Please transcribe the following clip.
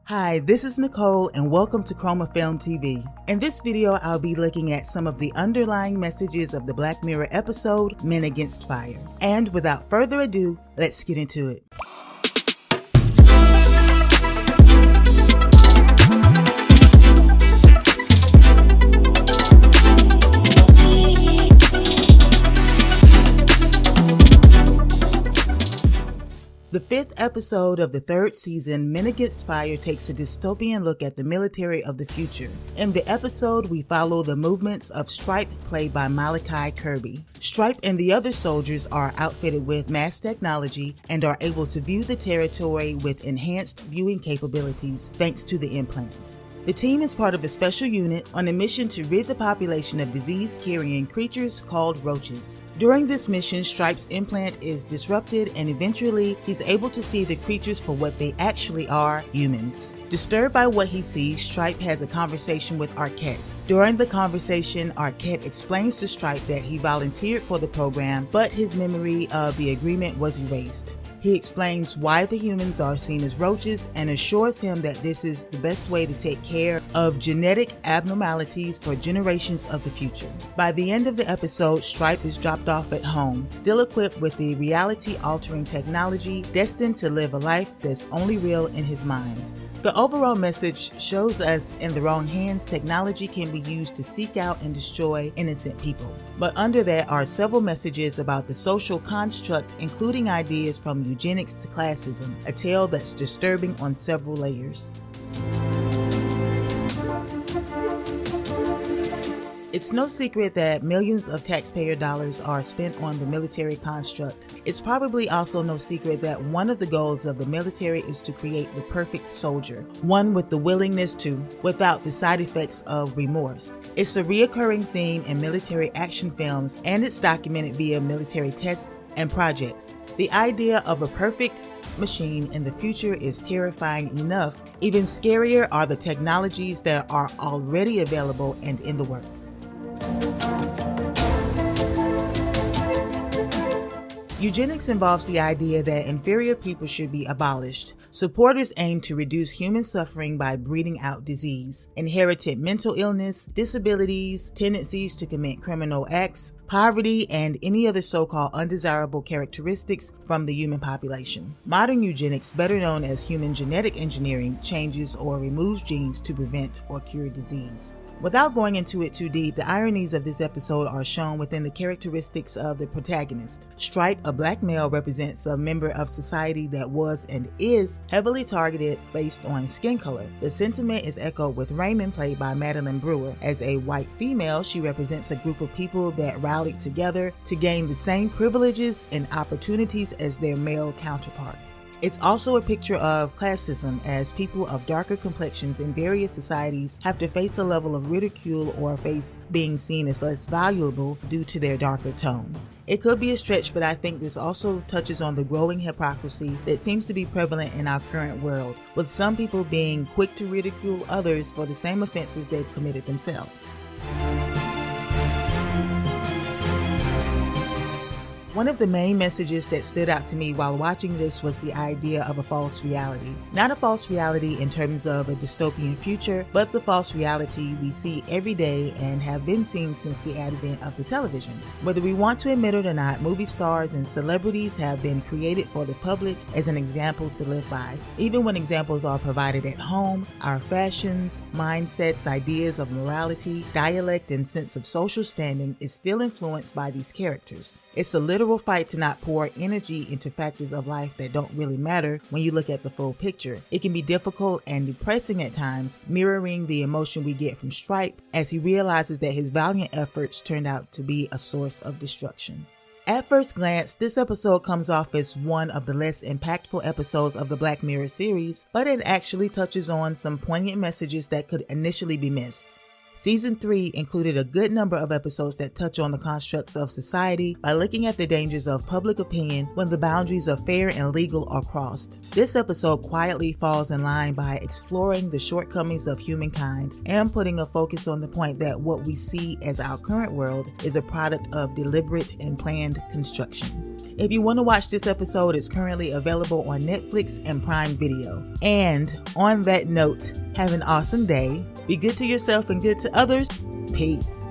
Hi, this is Nicole and welcome to Chroma Film TV. In this video, I'll be looking at some of the underlying messages of the Black Mirror episode, Men Against Fire. And without further ado, let's get into it. The fifth episode of the third season, Men Against Fire, takes a dystopian look at the military of the future. In the episode, we follow the movements of Stripe, played by Malachi Kirby. Stripe and the other soldiers are outfitted with mass technology and are able to view the territory with enhanced viewing capabilities thanks to the implants. The team is part of a special unit on a mission to rid the population of disease-carrying creatures called roaches. During this mission, Stripe's implant is disrupted and eventually he's able to see the creatures for what they actually are, humans. Disturbed by what he sees, Stripe has a conversation with Arquette. During the conversation, Arquette explains to Stripe that he volunteered for the program, but his memory of the agreement was erased. He explains why the humans are seen as roaches and assures him that this is the best way to take care of genetic abnormalities for generations of the future. By the end of the episode, Stripe is dropped off at home, still equipped with the reality-altering technology, destined to live a life that's only real in his mind. The overall message shows us in the wrong hands, technology can be used to seek out and destroy innocent people. But under that are several messages about the social construct, including ideas from eugenics to classism, a tale that's disturbing on several layers. It's no secret that millions of taxpayer dollars are spent on the military construct. It's probably also no secret that one of the goals of the military is to create the perfect soldier, one with the willingness to, without the side effects of remorse. It's a reoccurring theme in military action films, and it's documented via military tests and projects. The idea of a perfect machine in the future is terrifying enough. Even scarier are the technologies that are already available and in the works. Eugenics involves the idea that inferior people should be abolished. Supporters aim to reduce human suffering by breeding out disease, inherited mental illness, disabilities, tendencies to commit criminal acts, poverty, and any other so-called undesirable characteristics from the human population. Modern eugenics, better known as human genetic engineering, changes or removes genes to prevent or cure disease. Without going into it too deep, the ironies of this episode are shown within the characteristics of the protagonist. Stripe, a black male, represents a member of society that was and is heavily targeted based on skin color. The sentiment is echoed with Raymond, played by Madeline Brewer. As a white female, she represents a group of people that rallied together to gain the same privileges and opportunities as their male counterparts. It's also a picture of classism, as people of darker complexions in various societies have to face a level of ridicule or face being seen as less valuable due to their darker tone. It could be a stretch, but I think this also touches on the growing hypocrisy that seems to be prevalent in our current world, with some people being quick to ridicule others for the same offenses they've committed themselves. One of the main messages that stood out to me while watching this was the idea of a false reality. Not a false reality in terms of a dystopian future, but the false reality we see every day and have been seen since the advent of the television. Whether we want to admit it or not, movie stars and celebrities have been created for the public as an example to live by. Even when examples are provided at home, our fashions, mindsets, ideas of morality, dialect, and sense of social standing is still influenced by these characters. It's a literal fight to not pour energy into factors of life that don't really matter when you look at the full picture. It can be difficult and depressing at times, mirroring the emotion we get from Stripe as he realizes that his valiant efforts turned out to be a source of destruction. At first glance, this episode comes off as one of the less impactful episodes of the Black Mirror series, but it actually touches on some poignant messages that could initially be missed. Season 3 included a good number of episodes that touch on the constructs of society by looking at the dangers of public opinion when the boundaries of fair and legal are crossed. This episode quietly falls in line by exploring the shortcomings of humankind and putting a focus on the point that what we see as our current world is a product of deliberate and planned construction. If you want to watch this episode, it's currently available on Netflix and Prime Video. And on that note, have an awesome day. Be good to yourself and good to others. Peace.